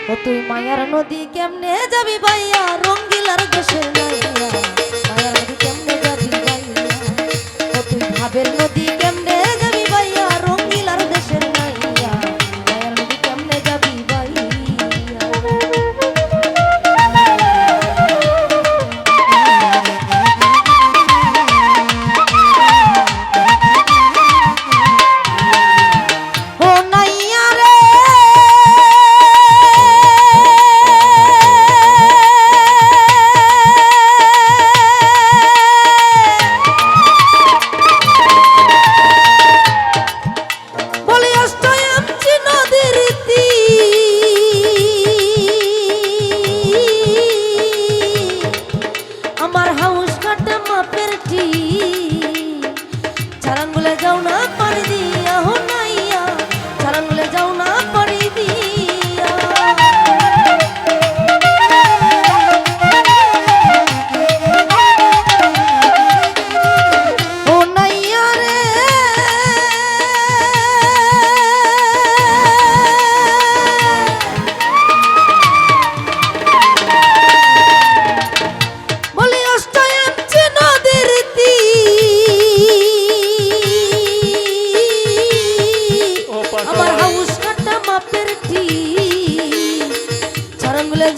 ও তুই মায়ার নদী কেমনে যাবি ভাইয়া রঙ্গিলার দেশের নাইয়া মায়ার নদী কেমনে যাবি ভাইয়া ও তুই ভাবের নদী কেমনে যাবি ভাইয়া রঙ্গিলার দেশের নাইয়া মায়ার নদী কেমনে যাবি ভাইয়া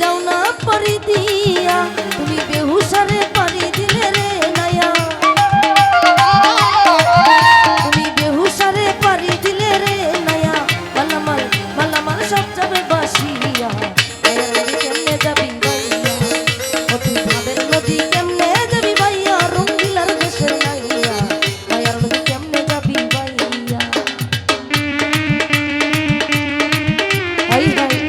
যাও না পারি দিয়া তুমি বেহুশারে পারি দিলে রে নায়া তুমি বেহুশারে পারি দিলে রে নায়া মালামাল মালামাল সব যাবে বাসিয়া কেমনে যাবি ভাইয়া ও তুই ভাবের নদী কেমনে যাবি ভাইয়া রঙ্গিলার দেশের নাইয়া মায়ার নদী কেমনে যাবি ভাইয়া হাই হাই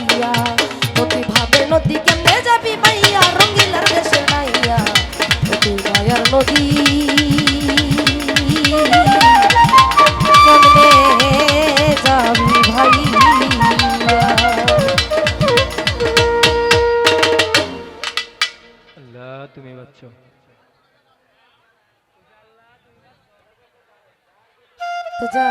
ভাইয়া ও তুই ভাবের নদী কেমনে যাবি ভাইয়া রঙ্গিলার দেশে নাইয়া ও তুই মায়ার নদী কেমনে যাবি ভাইয়া। আল্লাহ তুমি বাচ্চা তো যা